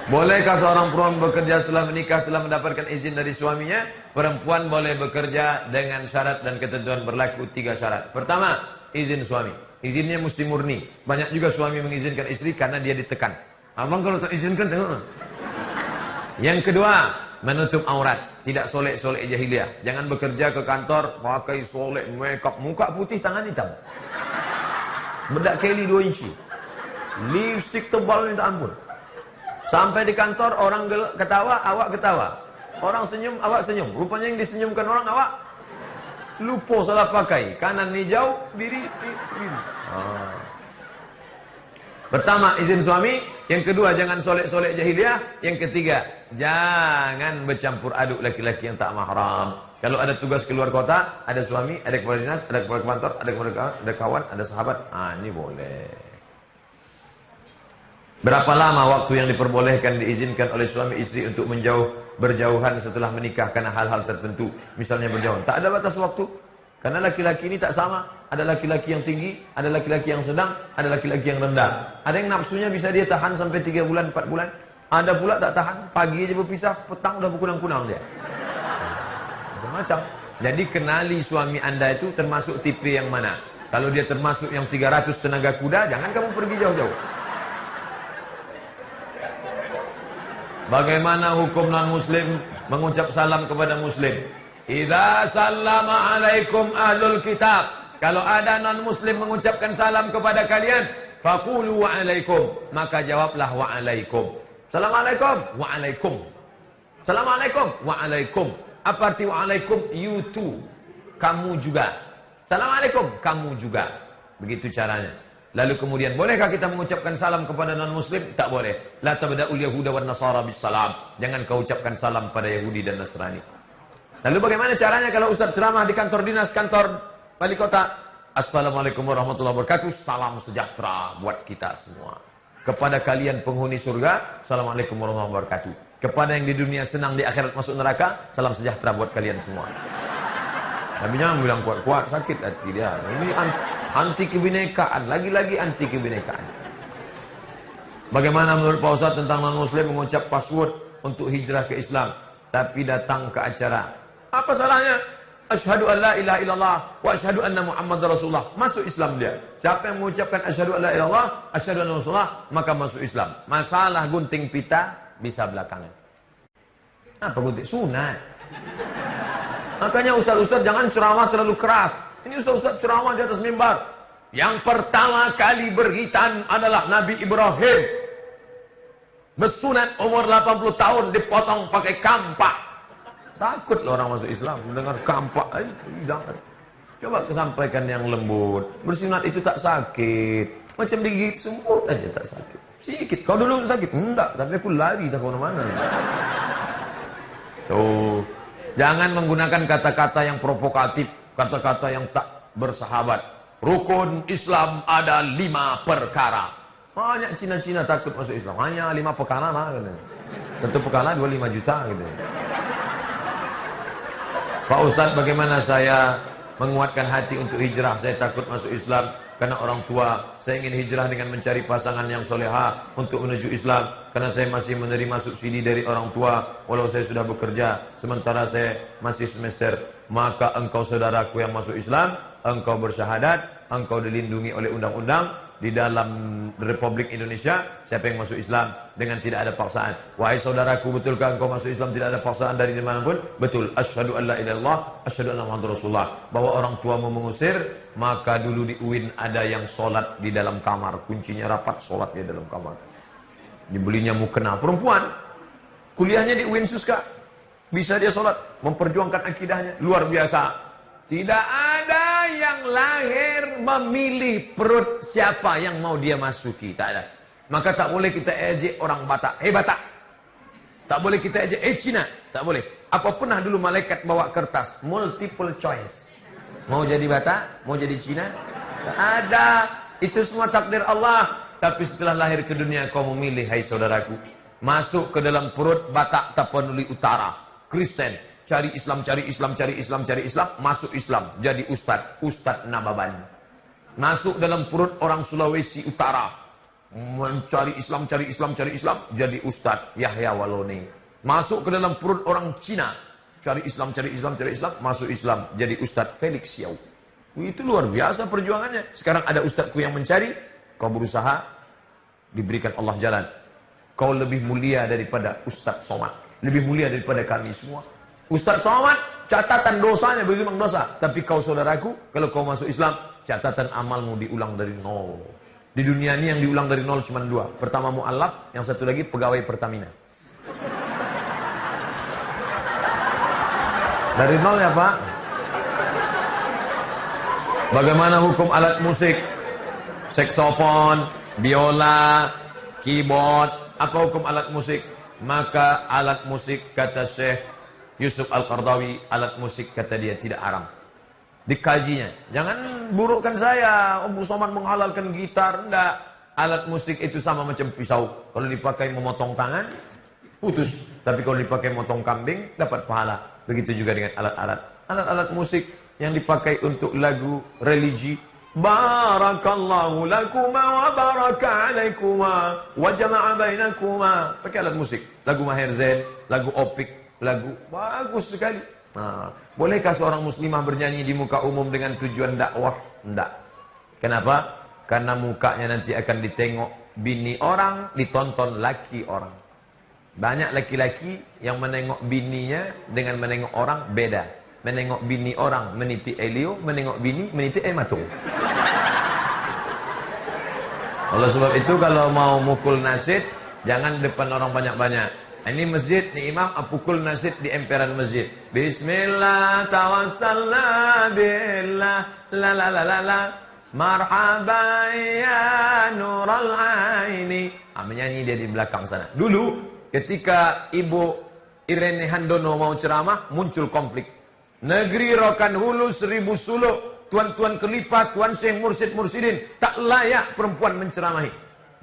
Bolehkah seorang perempuan bekerja setelah menikah setelah mendapatkan izin dari suaminya? Perempuan boleh bekerja dengan syarat dan ketentuan berlaku 3 syarat. Pertama, izin suami. Izinnya mesti murni. Banyak juga suami mengizinkan istri karena dia ditekan. Abang kalau tak izinkan tengok. Yang kedua, menutup aurat. Tidak solek-solek jahiliah. Jangan bekerja ke kantor pakai solek, makeup, muka putih, tangan hitam. Bedak Kelly 2 inci. Lipstick tebal minta ampun. Sampai di kantor orang ketawa, awak ketawa. Orang senyum, awak senyum. Rupanya yang disenyumkan orang, awak lupa salah pakai. Kanan hijau, biru. Pertama, izin suami. Yang kedua, jangan solek-solek jahiliah. Yang ketiga, jangan bercampur aduk laki-laki yang tak mahram. Kalau ada tugas keluar kota, ada suami, ada kepala dinas, ada kepala kantor, ada kawan, ada sahabat. Ini boleh. Berapa lama waktu yang diperbolehkan diizinkan oleh suami istri untuk berjauhan setelah menikah karena hal-hal tertentu, misalnya berjauhan? Tak ada batas waktu. Karena laki-laki ini tak sama. Ada laki-laki yang tinggi, ada laki-laki yang sedang, ada laki-laki yang rendah. Ada yang nafsunya bisa dia tahan sampai 3 bulan, 4 bulan. Ada pula tak tahan, pagi aja berpisah, petang udah berkunang-kunang dia. Macam-macam. Jadi kenali suami anda itu termasuk tipe yang mana. Kalau dia termasuk yang 300 tenaga kuda, jangan kamu pergi jauh-jauh. Bagaimana hukum non-muslim mengucap salam kepada muslim? Idza sallama alaikum ahlul kitab. Kalau ada non-muslim mengucapkan salam kepada kalian, faqulu wa alaikum. Maka jawablah wa alaikum. Assalamualaikum, wa alaikum. Assalamualaikum, wa alaikum. Apa arti wa alaikum? You too. Kamu juga. Assalamualaikum, kamu juga. Begitu caranya. Lalu kemudian, bolehkah kita mengucapkan salam kepada non-muslim? Tak boleh. La tabda'ul yahuda wan nasara bis salam. Jangan kau ucapkan salam pada Yahudi dan Nasrani. Lalu bagaimana caranya kalau ustaz ceramah di kantor dinas, kantor wali kota? Assalamualaikum warahmatullahi wabarakatuh. Salam sejahtera buat kita semua. Kepada kalian penghuni surga, assalamualaikum warahmatullahi wabarakatuh. Kepada yang di dunia senang, di akhirat masuk neraka, salam sejahtera buat kalian semua. Tapi jangan bilang kuat-kuat, sakit hati dia. Ini anti kebinekaan, lagi-lagi anti kebinekaan. Bagaimana menurut Pak Ustaz tentang non-muslim mengucap password untuk hijrah ke Islam, tapi datang ke acara? Apa salahnya? Asyhadu an la ilaha illallah wa asyhadu anna Muhammadar Rasulullah. Masuk Islam dia. Siapa yang mengucapkan asyhadu an la ilaha illallah, asyhadu anna Rasulullah, maka masuk Islam. Masalah gunting pita bisa belakangan. Apa gunting? Sunat. Makanya ustaz-ustaz jangan ceramah terlalu keras. Ini ustaz-ustaz ceramah di atas mimbar. Yang pertama kali berhitan adalah Nabi Ibrahim. Bersunat umur 80 tahun dipotong pakai kampak. Takut loh orang masuk Islam mendengar kampak. Jangan. Coba kesampaikan yang lembut. Bersunat itu tak sakit. Macam digigit semut aja tak sakit. Sikit. Kau dulu sakit? Enggak. Tapi aku lari tak kemana-mana. Tuh. Jangan menggunakan kata-kata yang provokatif. Kata-kata yang tak bersahabat. Rukun Islam ada 5 perkara. Banyak Cina-Cina takut masuk Islam. Hanya 5 perkara lah. Satu perkara 25 juta gitu. Pak Ustadz, bagaimana saya menguatkan hati untuk hijrah? Saya takut masuk Islam karena orang tua. Saya ingin hijrah dengan mencari pasangan yang soleha untuk menuju Islam. Karena saya masih menerima subsidi dari orang tua walau saya sudah bekerja. Sementara saya masih semester. Maka engkau saudaraku yang masuk Islam, engkau bersyahadat, engkau dilindungi oleh undang-undang. Di dalam Republik Indonesia, siapa yang masuk Islam dengan tidak ada paksaan? Wahai saudaraku, betulkah engkau masuk Islam tidak ada paksaan dari dimanapun? Betul. Asyhadu an la ilaha illallah, asyhadu anna Muhammadar Rasulullah. Bahwa orang tuamu mengusir, maka dulu di UIN ada yang sholat di dalam kamar. Kuncinya rapat, sholat di dalam kamar. Dibelinya mukena. Perempuan, kuliahnya di UIN Suska. Bisa dia sholat, memperjuangkan akidahnya. Luar biasa. Tidak ada yang lahir memilih perut siapa yang mau dia masuki. Tak ada. Maka tak boleh kita ejek orang Batak. Batak. Tak boleh kita ejek. Cina. Tak boleh. Apa pernah dulu malaikat bawa kertas? Multiple choice. Mau jadi Batak? Mau jadi Cina? Tak ada. Itu semua takdir Allah. Tapi setelah lahir ke dunia kau memilih, hai saudaraku. Masuk ke dalam perut Batak Tapanuli Utara. Kristen. Cari Islam, cari Islam, cari Islam, cari Islam. Masuk Islam. Jadi Ustadz Nababan. Masuk dalam perut orang Sulawesi Utara. mencari Islam, cari Islam, cari Islam, jadi Ustadz Yahya Waloni. Masuk ke dalam perut orang Cina, cari Islam, cari Islam, cari Islam, masuk Islam, jadi Ustadz Felix Xiao. Itu luar biasa perjuangannya. Sekarang ada ustadzku yang mencari, kau berusaha, diberikan Allah jalan. Kau lebih mulia daripada Ustadz Somad, lebih mulia daripada kami semua. Ustadz Somad, catatan dosanya berimbang dosa. Tapi kau saudaraku, kalau kau masuk Islam, catatan amalmu diulang dari nol. Di dunia ini yang diulang dari nol cuma dua. Pertama mu'allaf, yang satu lagi pegawai Pertamina. Dari nol ya Pak. Bagaimana hukum alat musik? Saksofon, biola, keyboard. Apa hukum alat musik? Maka alat musik kata Syekh Yusuf Al-Qardawi, alat musik kata dia tidak haram. Dikajinya. Jangan burukkan saya. Abu Somad menghalalkan gitar. Enggak. Alat musik itu sama macam pisau. Kalau dipakai memotong tangan, putus. Tapi kalau dipakai memotong kambing, dapat pahala. Begitu juga dengan alat-alat. Alat-alat musik yang dipakai untuk lagu religi. Barakallahu lakuma wa baraka alaikuma wa jama'a bainakuma. Pakai alat musik. Lagu Maher Zain, lagu Opik, lagu bagus sekali. Nah, bolehkah seorang muslimah bernyanyi di muka umum dengan tujuan dakwah? Tidak. Kenapa? Karena mukanya nanti akan ditengok bini orang, ditonton laki orang. Banyak laki-laki yang menengok bininya dengan menengok orang beda. Menengok bini orang meniti Elio, menengok bini meniti Matung. Oleh sebab itu kalau mau mukul nasid, jangan depan orang banyak-banyak. Ini masjid, ni imam pukul nasid di emperan masjid. Bismillah tawassalna billah la la la la la marhaban ya nural aini. Menyanyi dia di belakang sana. Dulu ketika Ibu Irene Handono mau ceramah, muncul konflik. Negeri Rokan Hulu 1000 suluk, tuan-tuan kelipat, tuan syekh mursyid-mursyidin, tak layak perempuan menceramahi.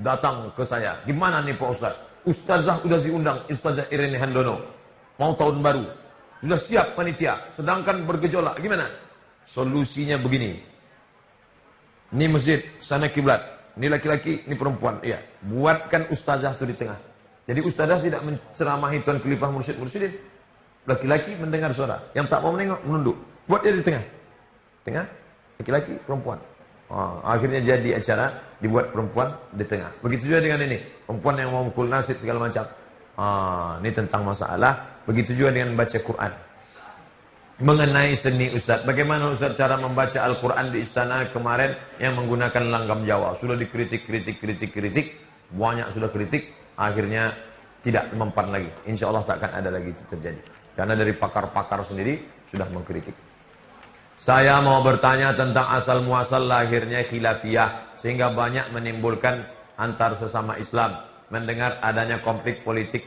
Datang ke saya, gimana nih Pak Ustaz? Ustazah sudah diundang, Ustazah Irene Handono. Mau tahun baru. Sudah siap panitia. Sedangkan bergejolak. Gimana? Solusinya begini. Ini masjid, sana kiblat. Ini laki-laki, ini perempuan. Iya. Buatkan ustazah itu di tengah. Jadi ustazah tidak menceramahi tuan kelipah mursyid-mursyidin. Laki-laki mendengar suara. Yang tak mau menengok, menunduk. Buat dia di tengah. Tengah, laki-laki, perempuan. Akhirnya jadi acara dibuat perempuan di tengah. Begitu juga dengan ini, perempuan yang mau mukul nasid segala macam. Ini tentang masalah. Begitu juga dengan baca Quran. Mengenai seni Ustaz, bagaimana Ustaz cara membaca Al-Quran di istana kemarin yang menggunakan langgam Jawa? Sudah dikritik, banyak sudah kritik, akhirnya tidak mempan lagi. Insya Allah takkan ada lagi itu terjadi. Karena dari pakar-pakar sendiri sudah mengkritik. Saya mau bertanya tentang asal muasal lahirnya khilafiyah sehingga banyak menimbulkan antar sesama Islam mendengar adanya konflik politik.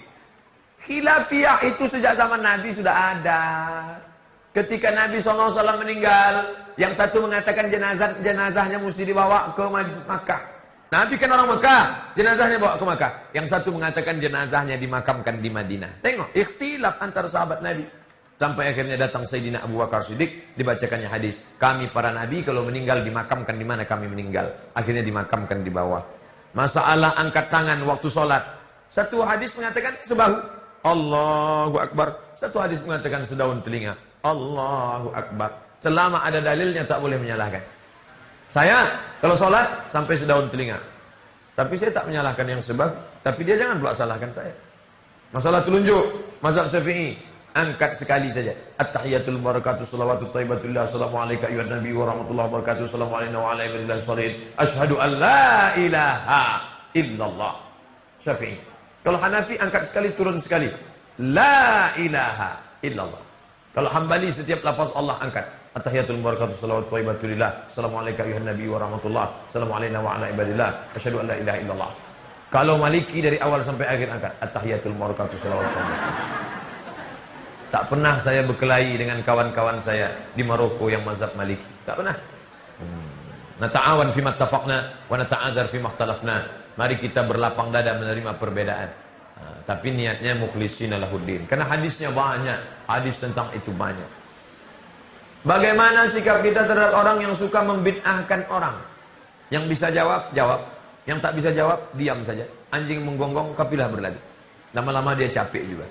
Khilafiyah itu sejak zaman Nabi sudah ada. Ketika Nabi SAW meninggal, yang satu mengatakan jenazahnya mesti dibawa ke Makkah. Nabi kan orang Makkah, jenazahnya bawa ke Makkah. Yang satu mengatakan jenazahnya dimakamkan di Madinah. Tengok, ikhtilaf antar sahabat Nabi. Sampai akhirnya datang Sayyidina Abu Bakar Siddiq, dibacakannya hadis. Kami para nabi kalau meninggal dimakamkan di mana kami meninggal. Akhirnya dimakamkan di bawah. Masalah angkat tangan waktu sholat. Satu hadis mengatakan sebahu. Allahu Akbar. Satu hadis mengatakan sedaun telinga. Allahu Akbar. Selama ada dalilnya tak boleh menyalahkan. Saya kalau sholat sampai sedaun telinga. Tapi saya tak menyalahkan yang sebahu. Tapi dia jangan pula salahkan saya. Masalah telunjuk. Mazhab Syafi'i. Angkat sekali saja. At-tahiyatul barakatuh salawatut thayyibatullah. Assalamualaikum ayuhan nabi wa rahmatullahi wabarakatuh. Assalamualaikum wa ala alihi wasallam. Asyhadu an la ilaha illallah. Syafi'i. Kalau Hanafi angkat sekali turun sekali. La ilaha illallah. Kalau Hambali setiap lafaz Allah angkat. At-tahiyatul barakatuh salawatut thayyibatullah. Assalamualaikum ayuhan nabi wa rahmatullahi. Assalamualaikum wa ala ibadillah. Asyhadu an la ilaha illallah. Kalau Maliki dari awal sampai akhir angkat. At-tahiyatul barakatuh salawatut thayyibatullah. Tak pernah saya berkelahi dengan kawan-kawan saya di Maroko yang mazhab Maliki. Tak pernah. Nata'awan fi mattafaqna wa nata'adzar fi makhtalafna. Mari kita berlapang dada menerima perbedaan. Tapi niatnya mukhlishina lahuddin. Karena hadisnya banyak. Hadis tentang itu banyak. Bagaimana sikap kita terhadap orang yang suka membid'ahkan orang? Yang bisa jawab, jawab. Yang tak bisa jawab, diam saja. Anjing menggonggong, kapilah berlari. Lama-lama dia capek juga.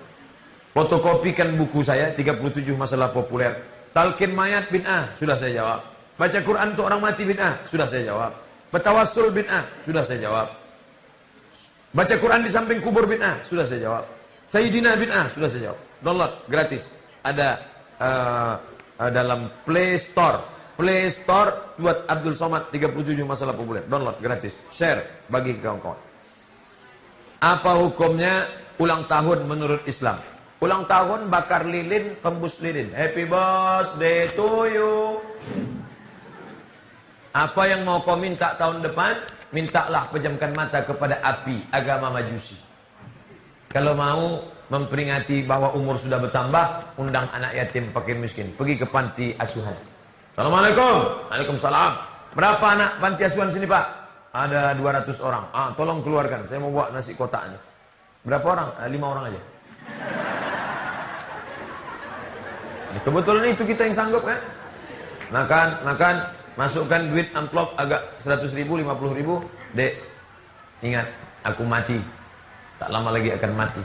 Fotokopikan buku saya, 37 masalah populer. Talqin mayat bid'ah, sudah saya jawab. Baca Quran untuk orang mati bid'ah, sudah saya jawab. Bertawassul bid'ah, sudah saya jawab. Baca Quran di samping kubur bid'ah, sudah saya jawab. Sayyidina bid'ah, sudah saya jawab. Download, gratis. Ada dalam Play Store. Play Store buat Abdul Somad, 37 masalah populer. Download, gratis. Share, bagi ke kawan-kawan. Apa hukumnya ulang tahun menurut Islam? Ulang tahun bakar lilin, tembus lilin. Happy birthday to you. Apa yang mau kau minta tahun depan? Mintalah pejamkan mata kepada api agama Majusi. Kalau mau memperingati bahwa umur sudah bertambah, undang anak yatim fakir miskin. Pergi ke panti asuhan. Assalamualaikum. Waalaikumsalam. Berapa anak panti asuhan sini, Pak? Ada 200 orang. Tolong keluarkan. Saya mau buat nasi kotaknya. Berapa orang? 5 orang aja. Kebetulan itu kita yang sanggup kan? Makan. Masukkan duit amplop agak 100 ribu, 50 ribu. Dek, ingat, aku mati. Tak lama lagi akan mati.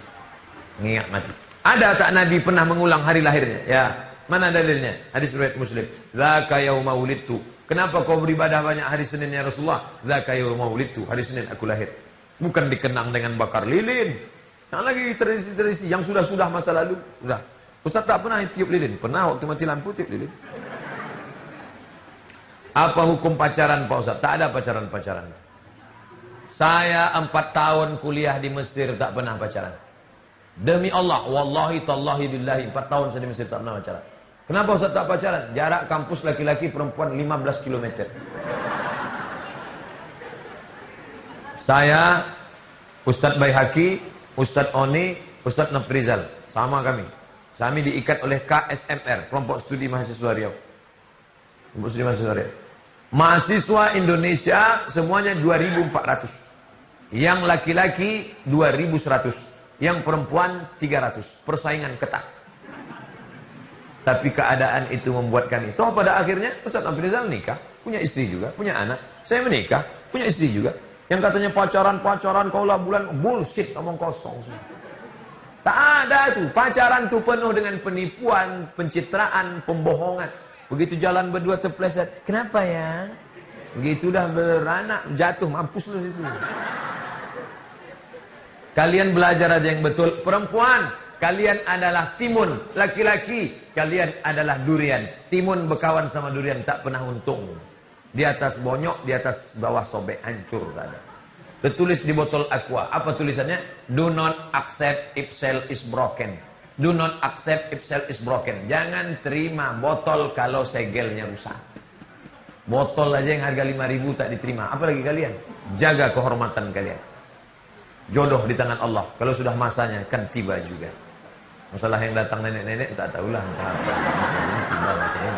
Ingat mati. Ada tak Nabi pernah mengulang hari lahirnya? Ya. Mana dalilnya? Hadis riwayat Muslim. Zaka yauma wulidtu. Kenapa kau beribadah banyak hari Senin ya Rasulullah? Zaka yauma wulidtu. Hari Senin aku lahir. Bukan dikenang dengan bakar lilin. Yang lagi tradisi-tradisi yang sudah-sudah masa lalu. Sudah. Ustaz tak pernah tiup lilin. Pernah waktu mati lampu tiup lilin. Apa hukum pacaran Pak Ustaz? Tak ada pacaran-pacaran. Saya 4 tahun kuliah di Mesir tak pernah pacaran. Demi Allah, wallahi tallahi billahi 4 tahun saya di Mesir tak pernah pacaran. Kenapa Ustaz tak pacaran? Jarak kampus laki-laki perempuan 15 km. Saya, Ustaz Baihaqi, Ustaz Oni, Ustaz Nafrizal, sama kami. Kami diikat oleh KSMR, Kelompok Studi Mahasiswa Riau. Kelompok Studi Mahasiswa Riau. Mahasiswa Indonesia semuanya 2.400. Yang laki-laki 2.100. Yang perempuan 300. Persaingan ketat. Tapi keadaan itu membuatkan itu. Pada akhirnya Ustaz Nafrizal nikah, punya istri juga, punya anak. Saya menikah, punya istri juga. Yang katanya pacaran kaulah bulan, bullshit, omong kosong semua. Tak ada itu. Pacaran itu penuh dengan penipuan, pencitraan, pembohongan. Begitu jalan berdua terpleset. Kenapa ya? Begitu dah beranak, jatuh, mampus lu situ. Kalian belajar aja yang betul. Perempuan, kalian adalah timun. Laki-laki, kalian adalah durian. Timun berkawan sama durian, tak pernah untung. Di atas bonyok, di atas bawah sobek, hancur. Tak ada. Tertulis di botol aqua. Apa tulisannya? Do not accept if cell is broken. Do not accept if cell is broken. Jangan terima botol kalau segelnya rusak. Botol aja yang harga 5.000 tak diterima. Apalagi kalian. Jaga kehormatan kalian. Jodoh di tangan Allah. Kalau sudah masanya kan tiba juga. Masalah yang datang nenek-nenek tak tahulah. Tiba masanya.